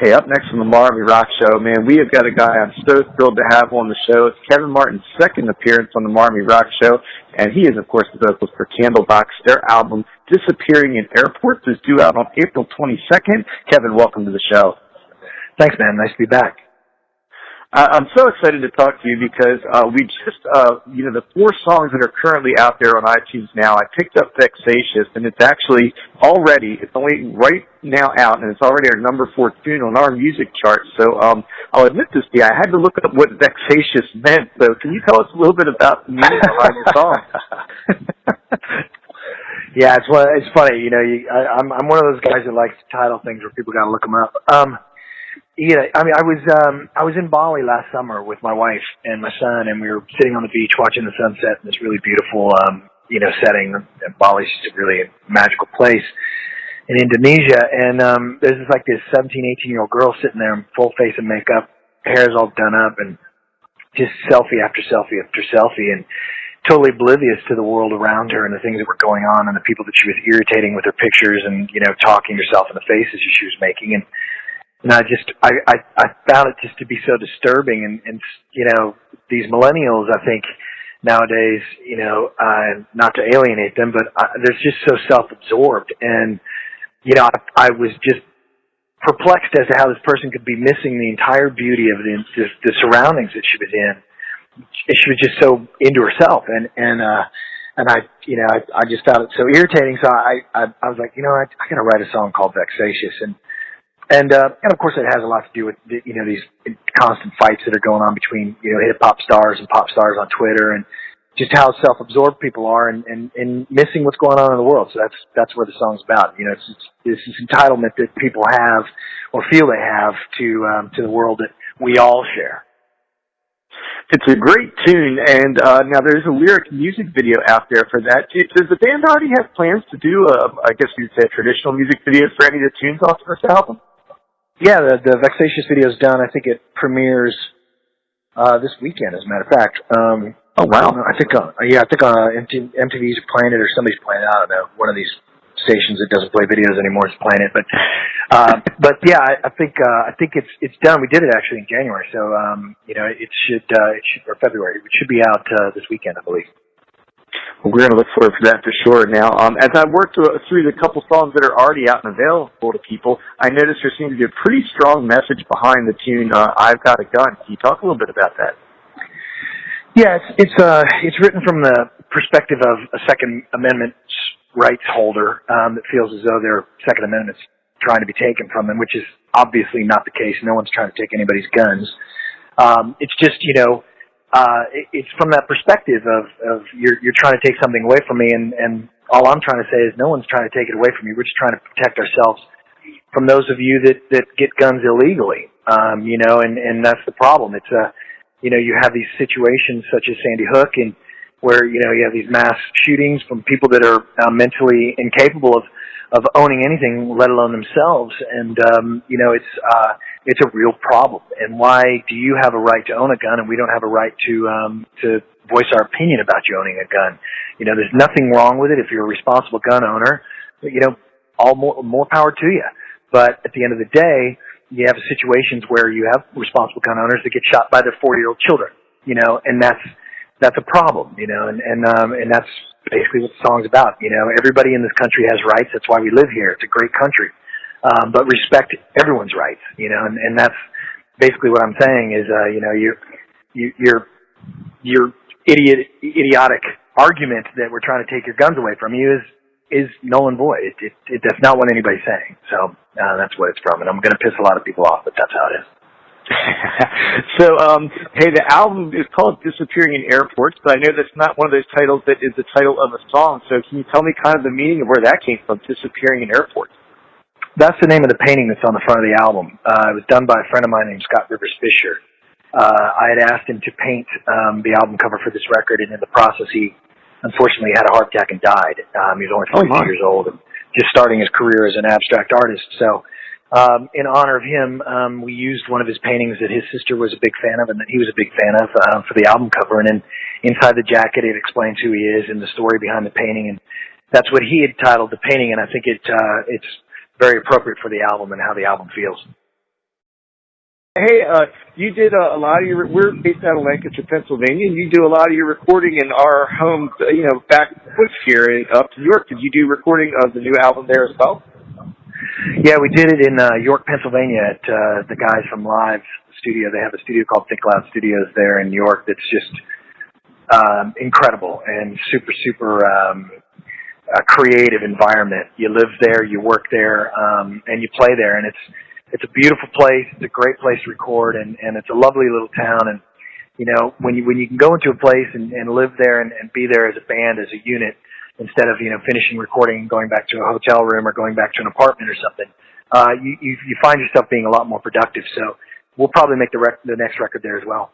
Hey, up next on the Marmy Rock Show, man, we have got a guy I'm so thrilled to have on the show. It's Kevin Martin's second appearance on the Marmy Rock Show, and he is, of course, the vocalist for Candlebox. Their album, Disappearing in Airports, is due out on April 22nd. Kevin, welcome to the show. Thanks, man. Nice to be back. I'm so excited to talk to you because we just, the 4 songs that are currently out there on iTunes now, I picked up Vexatious, and it's actually it's only right now out, and it's already our number 4 tune on our music chart. So I'll admit this to you, I had to look up what Vexatious meant. So can you tell us a little bit about the meaning behind the song? Yeah, it's funny. I'm one of those guys that likes to title things where people got to look them up. Yeah, I mean, I was in Bali last summer with my wife and my son, and we were sitting on the beach watching the sunset in this really beautiful, setting. Bali's just a really magical place in Indonesia, and there's this 17, 18-year-old girl sitting there in full face of makeup, hair's all done up, and just selfie after selfie after selfie, and totally oblivious to the world around her and the things that were going on and the people that she was irritating with her pictures and, talking herself in the faces she was making. And I found it just to be so disturbing, and these millennials, I think nowadays, not to alienate them, but they're just so self-absorbed, and I was just perplexed as to how this person could be missing the entire beauty of the surroundings that she was in. She was just so into herself, and I just found it so irritating. So I was like, I got to write a song called Vexatious, and of course it has a lot to do with these constant fights that are going on between hip hop stars and pop stars on Twitter, and just how self-absorbed people are and missing what's going on in the world. So that's what the song's about. It's this entitlement that people have or feel they have to the world that we all share. It's a great tune, and now there's a lyric music video out there for that. Does the band already have plans to do I guess you'd say a traditional music video for any of the tunes off this album? Yeah, the Vexatious video is done. I think it premieres this weekend, as a matter of fact. Oh wow! I think MTV's playing it, or somebody's playing it. I don't know. One of these stations that doesn't play videos anymore is playing it. But yeah, I think it's done. We did it actually in January, so it should or February. It should be out this weekend, I believe. Well, we're going to look forward to that for sure. Now, as I worked through the couple songs that are already out and available to people, I noticed there seems to be a pretty strong message behind the tune "I've Got a Gun." Can you talk a little bit about that? Yeah, it's written from the perspective of a Second Amendment rights holder that feels as though their Second Amendment's trying to be taken from them, which is obviously not the case. No one's trying to take anybody's guns. It's just it's from that perspective of you're trying to take something away from me, and all I'm trying to say is no one's trying to take it away from you. We're just trying to protect ourselves from those of you that get guns illegally. And that's the problem. It's you have these situations such as Sandy Hook, and where you have these mass shootings from people that are mentally incapable of owning anything, let alone themselves, and it's a real problem. And why do you have a right to own a gun and we don't have a right to voice our opinion about you owning a gun? There's nothing wrong with it if you're a responsible gun owner. All more power to you. But at the end of the day, you have situations where you have responsible gun owners that get shot by their 4-year-old children. And that's a problem. And that's basically what the song's about. Everybody in this country has rights. That's why we live here. It's a great country. But respect everyone's rights, and that's basically what I'm saying is, your idiotic argument that we're trying to take your guns away from you is null and void. That's not what anybody's saying. So, that's what it's from, and I'm going to piss a lot of people off, but that's how it is. So, hey, the album is called Disappearing in Airports, but I know that's not one of those titles that is the title of a song. So can you tell me kind of the meaning of where that came from, Disappearing in Airports? That's the name of the painting that's on the front of the album. It was done by a friend of mine named Scott Rivers Fisher. I had asked him to paint the album cover for this record, and in the process, he unfortunately had a heart attack and died. He was only 42 years old and just starting his career as an abstract artist. So in honor of him, we used one of his paintings that his sister was a big fan of and that he was a big fan of for the album cover. And then inside the jacket, it explains who he is and the story behind the painting. And that's what he had titled the painting, and I think it's very appropriate for the album and how the album feels. Hey, you did a lot of your. We're based out of Lancaster, Pennsylvania, and you do a lot of your recording in our home. Back here up to York. Did you do recording of the new album there as well? Yeah, we did it in York, Pennsylvania at the guys from Live Studio. They have a studio called Think Loud Studios there in York that's just incredible and super a creative environment. You live there, you work there, and you play there, and it's a beautiful place. It's a great place to record, and it's a lovely little town. And when you can go into a place and live there and be there as a band, as a unit, instead of finishing recording and going back to a hotel room or going back to an apartment or something, you find yourself being a lot more productive. So we'll probably make the next record there as well.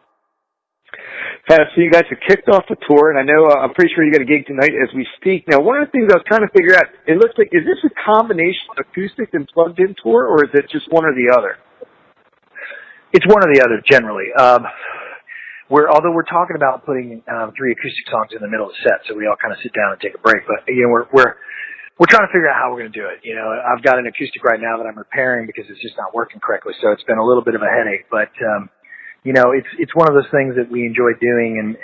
So you guys have kicked off the tour, and I know I'm pretty sure you got a gig tonight as we speak. Now, one of the things I was trying to figure out, it looks like, is this a combination of acoustic and plugged-in tour, or is it just one or the other? It's one or the other, generally. Although we're talking about putting 3 acoustic songs in the middle of the set, so we all kind of sit down and take a break. But we're trying to figure out how we're going to do it. I've got an acoustic right now that I'm repairing because it's just not working correctly, so it's been a little bit of a headache. But it's one of those things that we enjoy doing,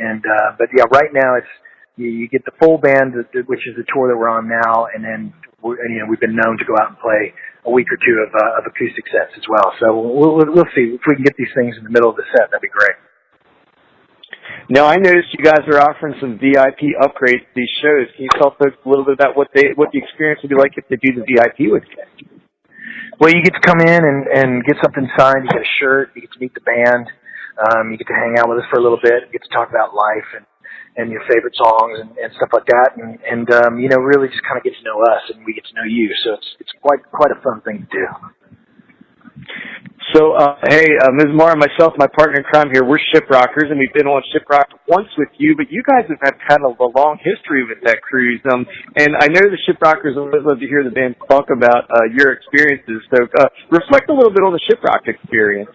but yeah, right now you get the full band, which is the tour that we're on now, and then we've been known to go out and play a week or two of acoustic sets as well. So we'll see if we can get these things in the middle of the set. That'd be great. Now, I noticed you guys are offering some VIP upgrades to these shows. Can you tell folks a little bit about what the experience would be like if they do the VIP with you? Well, you get to come in and get something signed. You get a shirt. You get to meet the band. You get to hang out with us for a little bit. You get to talk about life and your favorite songs and stuff like that. And really just kind of get to know us, and we get to know you. So it's quite a fun thing to do. So, hey, Ms. MARR, myself, my partner in crime here, we're Shiprockers, and we've been on Shiprock once with you, but you guys have had kind of a long history with that cruise. And I know the Shiprockers always love to hear the band talk about your experiences. So reflect a little bit on the Shiprock experience.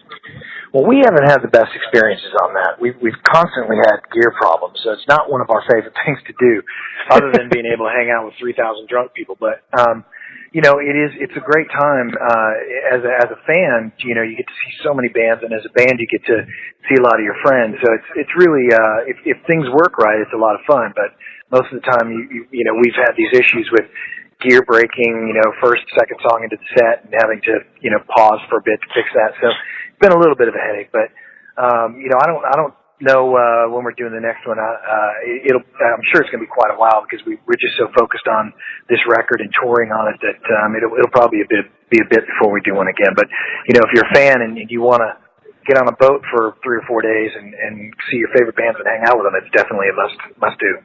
Well, we haven't had the best experiences on that. We've constantly had gear problems, so it's not one of our favorite things to do, other than being able to hang out with 3,000 drunk people. But it's a great time as a fan. You get to see so many bands, and as a band, you get to see a lot of your friends. So it's really if things work right, it's a lot of fun. But most of the time, we've had these issues with gear breaking, first, second song into the set, and having to pause for a bit to fix that. So it's been a little bit of a headache. But I don't know when we're doing the next one. I'm sure it's going to be quite a while because we're just so focused on this record and touring on it that it'll probably be a bit before we do one again. But if you're a fan and you want to get on a boat for 3 or 4 days and see your favorite bands and hang out with them, it's definitely a must do.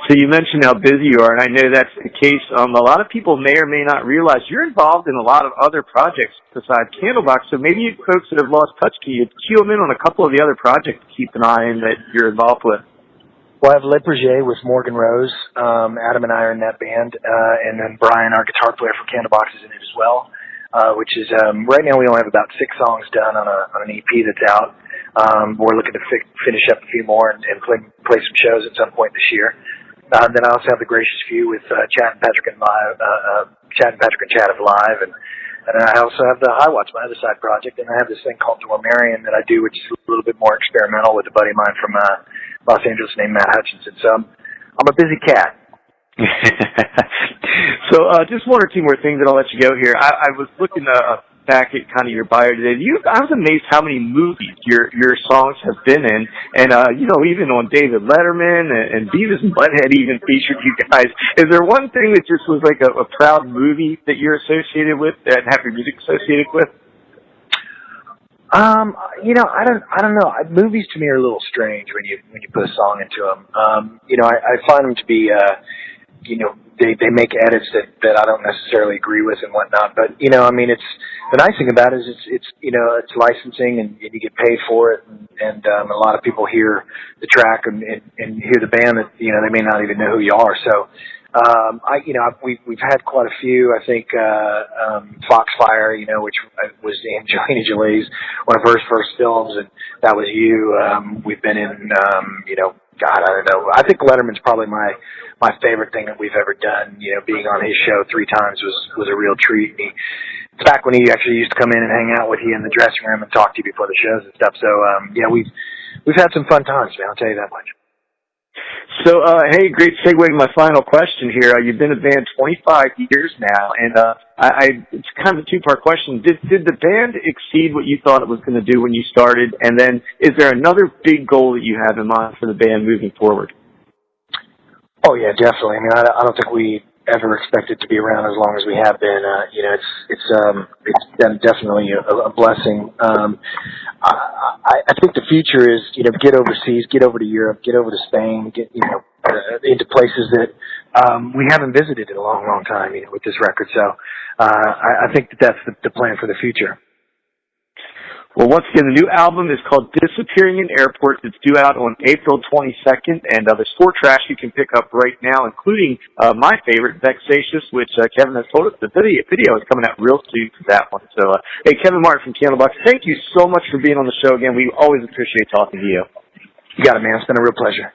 So you mentioned how busy you are, and I know that's the case. A lot of people may or may not realize you're involved in a lot of other projects besides Candlebox. So maybe you folks that have lost touch, can you cue them in on a couple of the other projects to keep an eye on that you're involved with? Well, I have Le Projet with Morgan Rose. Adam and I are in that band, and then Brian, our guitar player from Candlebox, is in it as well. Which is right now we only have about 6 songs done on an EP that's out. We're looking to finish up a few more and play some shows at some point this year. Then I also have The Gracious Few with Chad and Patrick and Chad of Live, and I also have the High Watch, my other side project, and I have this thing called Dora Marion that I do, which is a little bit more experimental with a buddy of mine from Los Angeles named Matt Hutchinson. So I'm a busy cat. So just 1 or 2 more things, and I'll let you go here. I was looking back at kind of your bio today. I was amazed how many movies your songs have been in, and even on David Letterman and Beavis and Butthead even featured you guys. Is there one thing that just was like a proud movie that you're associated with and have your music associated with? I don't know. Movies to me are a little strange when you put a song into them. I find them to be they make edits that I don't necessarily agree with and whatnot. But it's the nice thing about it is it's licensing and you get paid for it, and a lot of people hear the track and hear the band that they may not even know who you are. So we've had quite a few. I think Foxfire, which was Angelina Jolie's one of her first films, and that was you. We've been in God, I don't know. I think Letterman's probably my favorite thing that we've ever done. Being on his show 3 times was a real treat. He it's back when he actually used to come in and hang out with you in the dressing room and talk to you before the shows and stuff. So, yeah, we've had some fun times, man. I'll tell you that much. So, hey, great segue to my final question here. You've been a band 25 years now, and it's kind of a two-part question. Did the band exceed what you thought it was going to do when you started? And then is there another big goal that you have in mind for the band moving forward? Oh, yeah, definitely. I mean, I don't think we ever expected to be around as long as we have been. You know, it's been definitely a blessing. I think the future is, you know, get overseas, get over to Europe, get over to Spain, get, you know, into places that we haven't visited in a long, long time, you know, with this record. So I think that's the plan for the future. Well, once again, the new album is called Disappearing in Airports. It's due out on April 22nd, and there's 4 tracks you can pick up right now, including my favorite, Vexatious, which Kevin has told us the video is coming out real soon for that one. So, hey, Kevin Martin from Candlebox, thank you so much for being on the show again. We always appreciate talking to you. You got it, man. It's been a real pleasure.